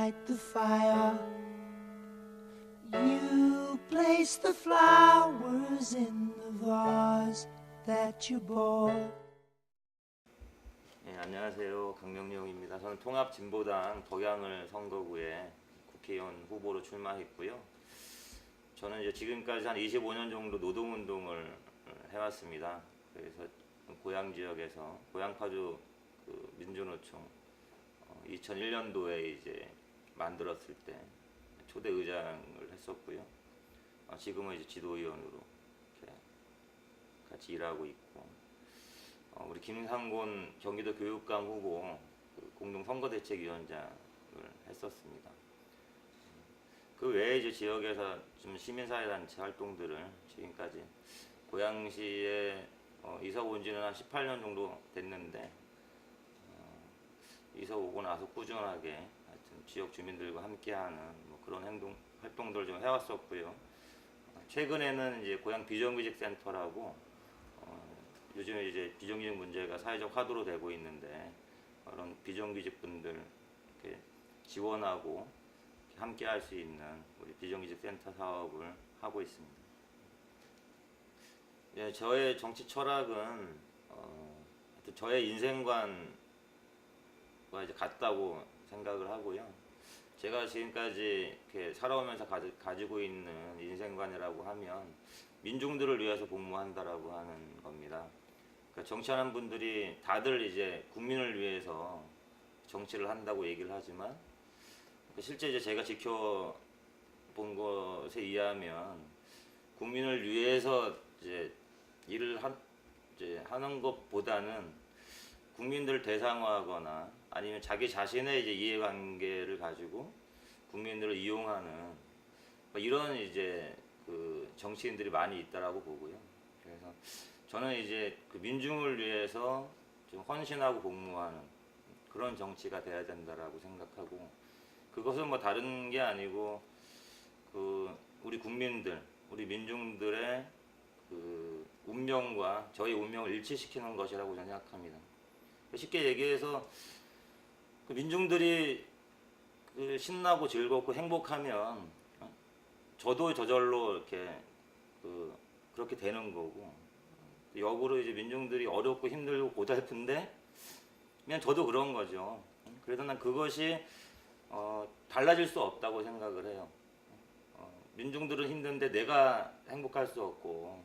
light the fire. You place the flowers in the vase that you bought. 네, 안녕하세요. 강명룡입니다. 저는 통합진보당 덕양을 선거구에 국회의원 후보로 출마했고요. 저는 이제 지금까지 한 25년 정도 노동운동을 해왔습니다. 그래서 고향 지역에서 고향파주 민주노총 2001년도에 이제 만들었을 때 초대 의장을 했었고요. 지금은 이제 지도위원으로 이렇게 같이 일하고 있고, 우리 김상곤 경기도 교육감 후보 공동선거대책위원장을 했었습니다. 그 외에 이제 지역에서 좀 시민사회단체 활동들을 지금까지 고양시에 이사 온 지는 한 18년 정도 됐는데, 이사 오고 나서 꾸준하게 하여튼 지역 주민들과 함께하는 그런 활동들을 좀 해왔었고요. 최근에는 이제 고양 비정규직센터라고 요즘에 이제 비정규직 문제가 사회적 화두로 되고 있는데, 그런 비정규직 분들 이렇게 지원하고 함께 할 수 있는 우리 비정규직 센터 사업을 하고 있습니다. 예, 저의 정치 철학은 저의 인생관과 이제 같다고 생각을 하고요. 제가 지금까지 이렇게 살아오면서 가지고 있는 인생관이라고 하면 민중들을 위해서 복무한다라고 하는 겁니다. 그러니까 정치하는 분들이 다들 이제 국민을 위해서 정치를 한다고 얘기를 하지만, 실제 이제 제가 지켜본 것에 의하면 국민을 위해서 이제 일을 하는 것보다는 국민들을 대상화하거나 아니면 자기 자신의 이제 이해관계를 가지고 국민들을 이용하는 이런 이제 그 정치인들이 많이 있다라고 보고요. 그래서 저는 이제 그 민중을 위해서 좀 헌신하고 복무하는 그런 정치가 돼야 된다라고 생각하고, 그것은 뭐 다른 게 아니고 우리 국민들, 우리 민중들의 그 운명과 저희 운명을 일치시키는 것이라고 저는 생각합니다. 쉽게 얘기해서 민중들이 신나고 즐겁고 행복하면 저도 저절로 이렇게 그렇게 되는 거고, 역으로 이제 민중들이 어렵고 힘들고 고달픈데 그냥 저도 그런 거죠. 그래서 난 그것이 달라질 수 없다고 생각을 해요. 민중들은 힘든데 내가 행복할 수 없고,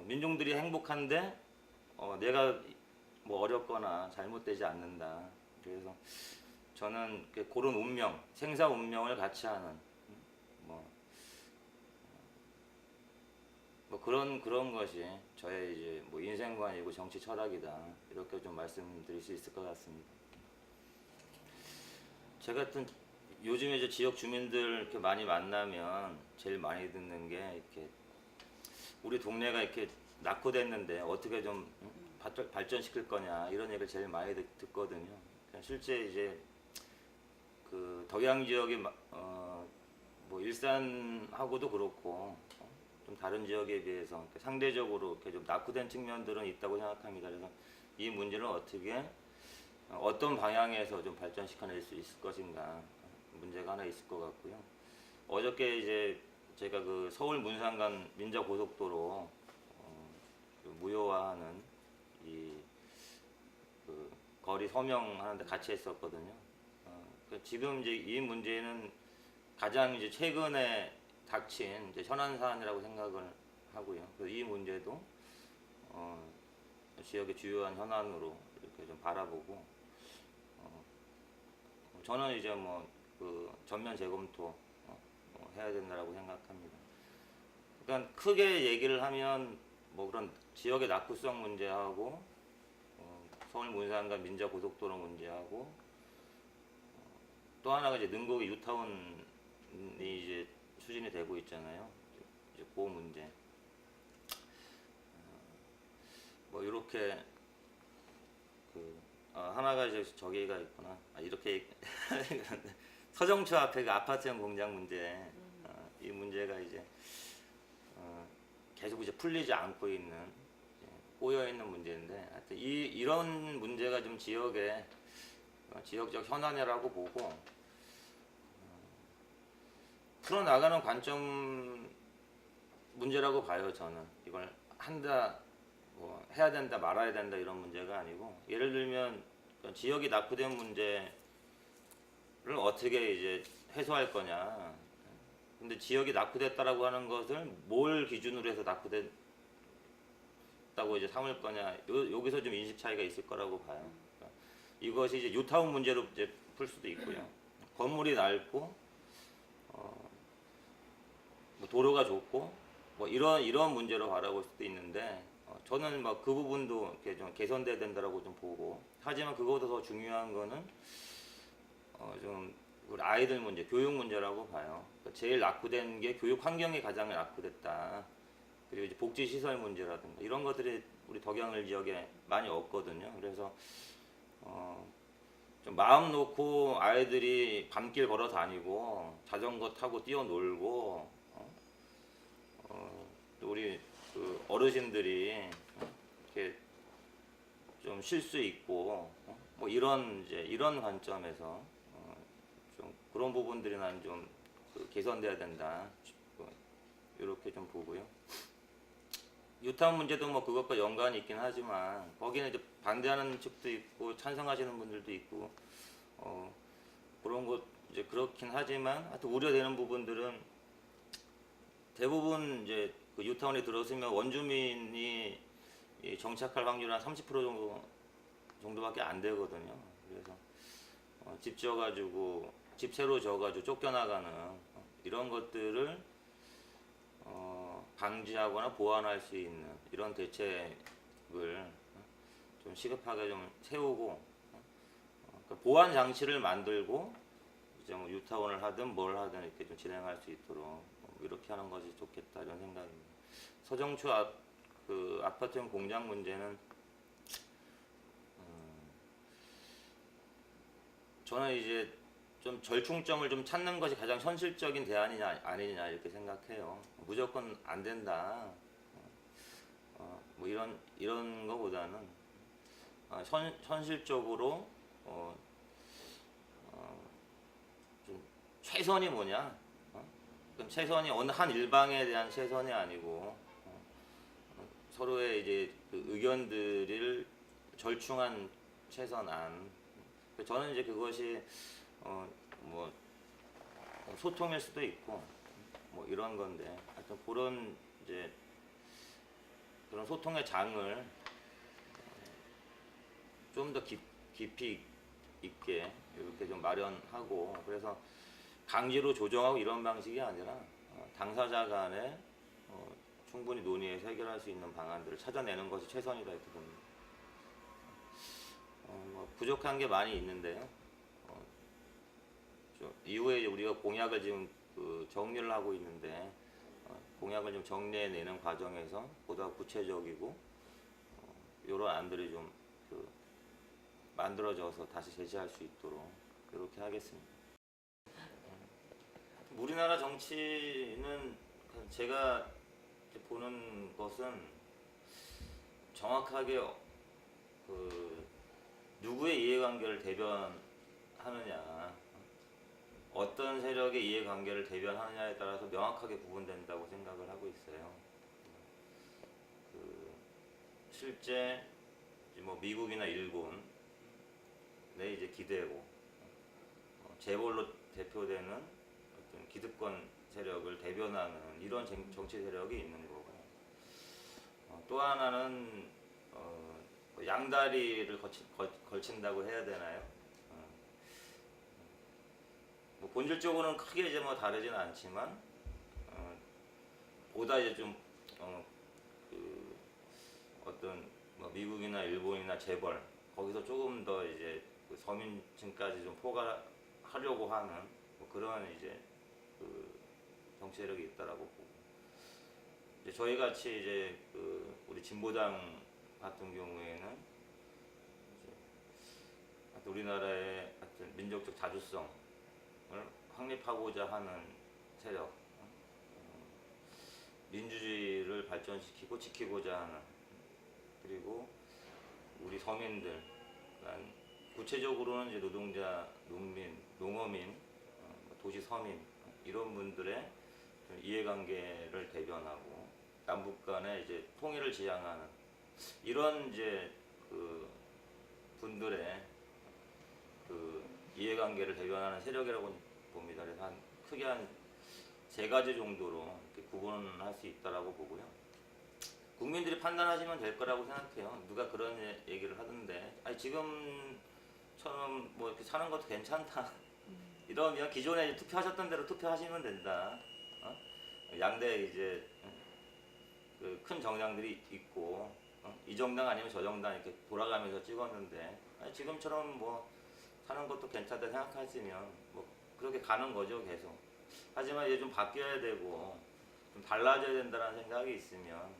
민중들이 행복한데 내가 뭐 어렵거나 잘못되지 않는다. 그래서 저는 그런 운명, 생사 운명을 같이 하는 그런 것이 저의 이제 인생관이고 정치 철학이다, 이렇게 좀 말씀드릴 수 있을 것 같습니다. 제가 하여튼 요즘에 이제 지역 주민들 이렇게 많이 만나면 제일 많이 듣는 게 이렇게 우리 동네가 이렇게 낙후됐는데 어떻게 좀 발전시킬 거냐, 이런 얘기를 제일 많이 듣거든요. 실제 이제 그 덕양 지역이 일산하고도 그렇고 좀 다른 지역에 비해서 상대적으로 이렇게 좀 낙후된 측면들은 있다고 생각합니다. 그래서 이 문제를 어떤 방향에서 좀 발전시켜낼 수 있을 것인가, 문제가 하나 있을 것 같고요. 어저께 이제 제가 그 서울 문산간 민자고속도로 무효화하는 그 거리 서명하는데 같이 했었거든요. 지금 이제 이 문제는 가장 이제 최근에 닥친 이제 현안 사안이라고 생각을 하고요. 그래서 이 문제도 지역의 주요한 현안으로 이렇게 좀 바라보고, 저는 이제 그 전면 재검토 해야 된다라고 생각합니다. 그러니까 크게 얘기를 하면 그런 지역의 낙후성 문제하고 서울 문산간 민자 고속도로 문제하고 또 하나가 이제 능곡의 유타운이 이제 추진이 되고 있잖아요. 이제 그 문제. 이렇게 하나가 이제 저기가 있구나. 이렇게 서정초 앞에 그 아파트형 공장 문제, 이 문제가 이제 계속 이제 풀리지 않고 있는, 꼬여 있는 문제인데, 하여튼 이런 문제가 좀 지역적 현안이라고 보고, 풀어나가는 관점 문제라고 봐요. 저는 이걸 한다, 뭐 해야 된다, 말아야 된다 이런 문제가 아니고, 예를 들면 지역이 낙후된 문제를 어떻게 이제 해소할 거냐. 근데 지역이 낙후됐다라고 하는 것을 뭘 기준으로 해서 낙후됐다고 이제 삼을 거냐. 여기서 좀 인식 차이가 있을 거라고 봐요. 그러니까 이것이 이제 뉴타운 문제로 이제 풀 수도 있고요. 건물이 넓고 뭐 도로가 좋고 뭐 이런 문제로 바라볼 수도 있는데, 저는 막 그 부분도 이렇게 좀 개선돼야 된다라고 좀 보고, 하지만 그거보다 더 중요한 거는 좀 우리 아이들 문제, 교육 문제라고 봐요. 그러니까 제일 낙후된 게 교육 환경이 가장 낙후됐다. 그리고 이제 복지 시설 문제라든가 이런 것들이 우리 덕양을 지역에 많이 없거든요. 그래서 좀 마음 놓고 아이들이 밤길 걸어 다니고 자전거 타고 뛰어놀고, 또 우리 그 어르신들이 이렇게 좀 쉴 수 있고, 뭐 이런 관점에서 좀 그런 부분들이 난 좀 개선돼야 된다, 이렇게 좀 보고요. 유타운 문제도 뭐 그것과 연관이 있긴 하지만, 거기는 이제 반대하는 측도 있고 찬성하시는 분들도 있고, 그런 것 이제 그렇긴 하지만, 하여튼 우려되는 부분들은 대부분 이제 그 유타운에 들어서면 원주민이 정착할 확률 한 30% 정도밖에 안 되거든요. 그래서 집 새로 져가지고 쫓겨나가는 이런 것들을 방지하거나 보완할 수 있는 이런 대책을 좀 시급하게 좀 세우고, 그러니까 보완 장치를 만들고 이제 뭐 유타운을 하든 뭘 하든 이렇게 좀 진행할 수 있도록 이렇게 하는 것이 좋겠다, 이런 생각입니다. 서정초 그 아파트형 공장 문제는 저는 이제 좀 절충점을 좀 찾는 것이 가장 현실적인 대안이냐 아니냐 이렇게 생각해요. 무조건 안 된다, 뭐 이런 거보다는 현실적으로 좀 최선이 뭐냐. 그럼 최선이 어느 한 일방에 대한 최선이 아니고 서로의 이제 그 의견들을 절충한 최선안. 저는 이제 그것이 뭐 소통일 수도 있고 뭐 이런 건데, 하여튼 그런 이제 그런 소통의 장을 좀 더 깊이 있게 이렇게 좀 마련하고, 그래서 강제로 조정하고 이런 방식이 아니라 당사자 간에 충분히 논의해서 해결할 수 있는 방안들을 찾아내는 것이 최선이다, 이렇게 봅니다. 뭐 부족한 게 많이 있는데요. 이후에 우리가 공약을 지금 정리를 하고 있는데, 공약을 좀 정리해내는 과정에서 보다 구체적이고 이런 안들이 좀 만들어져서 다시 제시할 수 있도록 이렇게 하겠습니다. 우리나라 정치는 제가 보는 것은 정확하게 누구의 이해관계를 대변하느냐, 어떤 세력의 이해관계를 대변하느냐에 따라서 명확하게 구분된다고 생각을 하고 있어요. 실제 뭐 미국이나 일본에 이제 기대고 재벌로 대표되는 어떤 기득권 세력을 대변하는 이런 정치 세력이 있는 거고, 또 하나는 양다리를 걸친다고 해야 되나요? 뭐 본질적으로는 크게 이제 뭐 다르지는 않지만, 보다 이제 좀 어떤 뭐 미국이나 일본이나 재벌 거기서 조금 더 이제 그 서민층까지 좀 포괄하려고 하는 뭐 그런 이제 정치 세력이 있다라고 보고, 이제 저희 같이 이제 우리 진보당 같은 경우에는 이제 우리나라의 어떤 민족적 자주성을 확립하고자 하는 세력, 민주주의를 발전시키고 지키고자 하는, 그리고 우리 서민들, 구체적으로는 이제 노동자, 농민, 농어민, 도시 서민 이런 분들의 좀 이해관계를 대변하고 남북 간의 이제 통일을 지향하는 이런 이제 그 분들의 그 이해관계를 대변하는 세력이라고 봅니다. 그래서 크게 한 세 가지 정도로 이렇게 구분할 수 있다라고 보고요. 국민들이 판단하시면 될 거라고 생각해요. 누가 그런 얘기를 하던데, 아니 지금처럼 뭐 이렇게 사는 것도 괜찮다. 이러면 기존에 투표하셨던 대로 투표하시면 된다. 양대 이제 그 큰 정당들이 있고 이 정당 아니면 저 정당 이렇게 돌아가면서 찍었는데 아니 지금처럼 뭐 사는 것도 괜찮다 생각하시면 뭐 그렇게 가는 거죠 계속. 하지만 이제 좀 바뀌어야 되고 좀 달라져야 된다는 생각이 있으면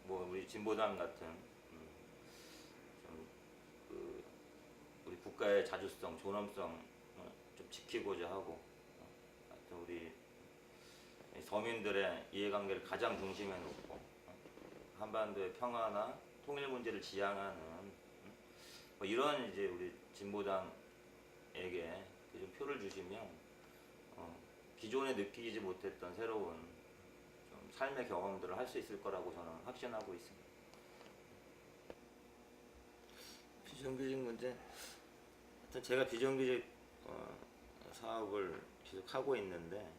뭐 우리 진보당 같은 좀그 우리 국가의 자주성, 존엄성 좀 지키고자 하고 또 우리 서민들의 이해관계를 가장 중심에 놓고 한반도의 평화나 통일 문제를 지향하는 뭐 이런 이제 우리 진보당에게 좀 표를 주시면 기존에 느끼지 못했던 새로운 좀 삶의 경험들을 할 수 있을 거라고 저는 확신하고 있습니다. 비정규직 문제, 하여튼 제가 비정규직 사업을 계속 하고 있는데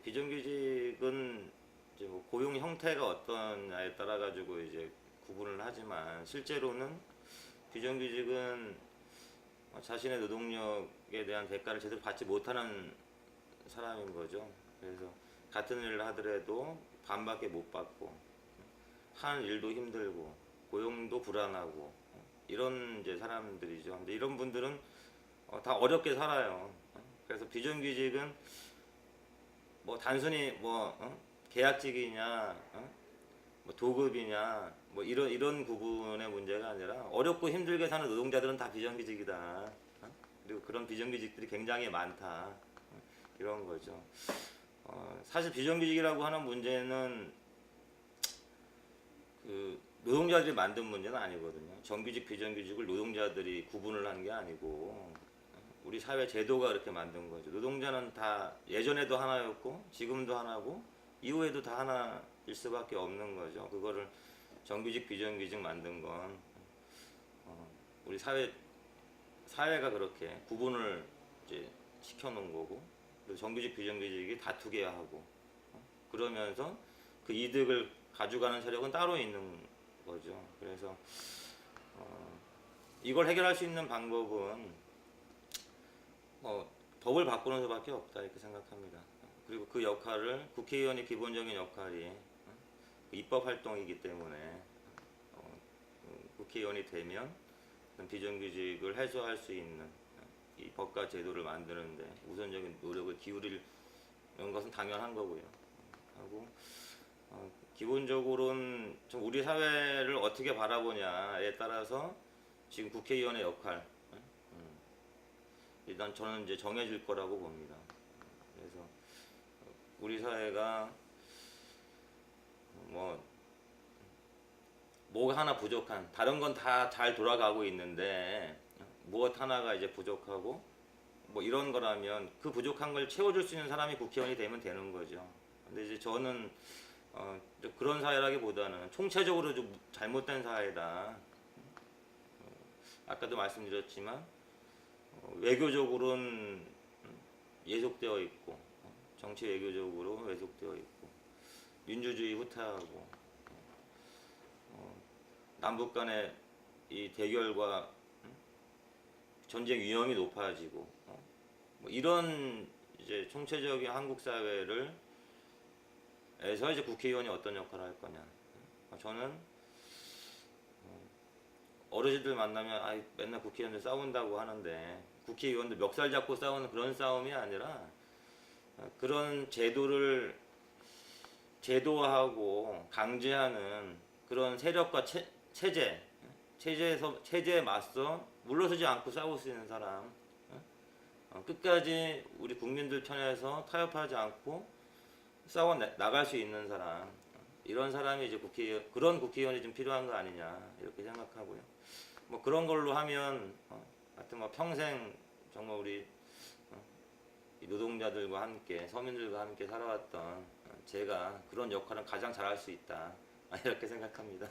비정규직은 이제 뭐 고용 형태가 어떠냐에 따라 가지고 이제 구분을 하지만 실제로는 비정규직은 자신의 노동력에 대한 대가를 제대로 받지 못하는 사람인 거죠. 그래서 같은 일을 하더라도 반밖에 못 받고 하는 일도 힘들고 고용도 불안하고 이런 이제 사람들이죠. 근데 이런 분들은 다 어렵게 살아요. 그래서 비정규직은 뭐 단순히 뭐 계약직이냐 뭐 도급이냐 뭐 이런 구분의 문제가 아니라 어렵고 힘들게 사는 노동자들은 다 비정규직이다. 그리고 그런 비정규직들이 굉장히 많다. 이런 거죠. 사실 비정규직이라고 하는 문제는 그 노동자들이 만든 문제는 아니거든요. 정규직, 비정규직을 노동자들이 구분을 한 게 아니고 우리 사회 제도가 그렇게 만든 거죠. 노동자는 다 예전에도 하나였고 지금도 하나고 이후에도 다 하나일 수밖에 없는 거죠. 그거를 정규직, 비정규직 만든 건 우리 사회가 그렇게 구분을 이제 시켜놓은 거고, 그리고 정규직, 비정규직이 다투게 하고 그러면서 그 이득을 가져가는 세력은 따로 있는 거죠. 그래서 이걸 해결할 수 있는 방법은 법을 바꾸는 수밖에 없다 이렇게 생각합니다. 그리고 그 역할을 국회의원의 기본적인 역할이 입법 활동이기 때문에 국회의원이 되면 비정규직을 해소할 수 있는 이 법과 제도를 만드는데 우선적인 노력을 기울이는 것은 당연한 거고요. 하고 기본적으로는 좀 우리 사회를 어떻게 바라보냐에 따라서 지금 국회의원의 역할 일단 저는 이제 정해질 거라고 봅니다. 그래서 우리 사회가 뭐가 하나 부족한, 다른 건 다 잘 돌아가고 있는데 무엇 하나가 이제 부족하고 뭐 이런 거라면 그 부족한 걸 채워줄 수 있는 사람이 국회의원이 되면 되는 거죠. 근데 이제 저는 그런 사회라기보다는 총체적으로 좀 잘못된 사회다. 아까도 말씀드렸지만 외교적으로는 예속되어 있고 정치 외교적으로 왜곡되어 있고 민주주의 후퇴하고 남북 간의 이 대결과 전쟁 위험이 높아지고 뭐 이런 이제 총체적인 한국 사회를 에서 이제 국회의원이 어떤 역할을 할 거냐. 저는 어르신들 만나면 맨날 국회의원들 싸운다고 하는데 국회의원들 멱살 잡고 싸우는 그런 싸움이 아니라 그런 제도화하고 강제하는 그런 세력과 체제에 맞서 물러서지 않고 싸울 수 있는 사람, 끝까지 우리 국민들 편에서 타협하지 않고 싸워 나갈 수 있는 사람, 이런 사람이 이제 그런 국회의원이 좀 필요한 거 아니냐 이렇게 생각하고요. 뭐 그런 걸로 하면 하여튼 뭐 평생 정말 우리 이 노동자들과 함께 서민들과 함께 살아왔던 제가 그런 역할은 가장 잘할 수 있다 이렇게 생각합니다.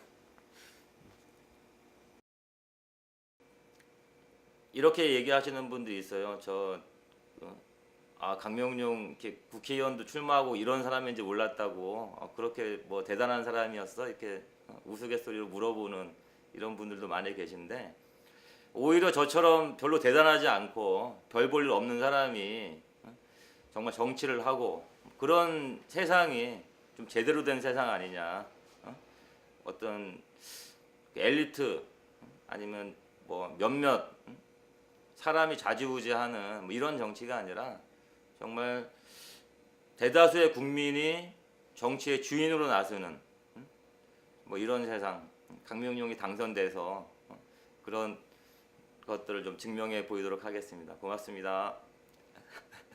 이렇게 얘기하시는 분들이 있어요. 강명용 이렇게 국회의원도 출마하고 이런 사람인지 몰랐다고 그렇게 뭐 대단한 사람이었어 이렇게 우스갯소리로 물어보는 이런 분들도 많이 계신데 오히려 저처럼 별로 대단하지 않고 별 볼 일 없는 사람이 정말 정치를 하고 그런 세상이 좀 제대로 된 세상 아니냐. 어떤 엘리트 아니면 뭐 몇몇 사람이 좌지우지하는 뭐 이런 정치가 아니라 정말 대다수의 국민이 정치의 주인으로 나서는 뭐 이런 세상, 강명용이 당선돼서 그런 것들을 좀 증명해 보이도록 하겠습니다. 고맙습니다.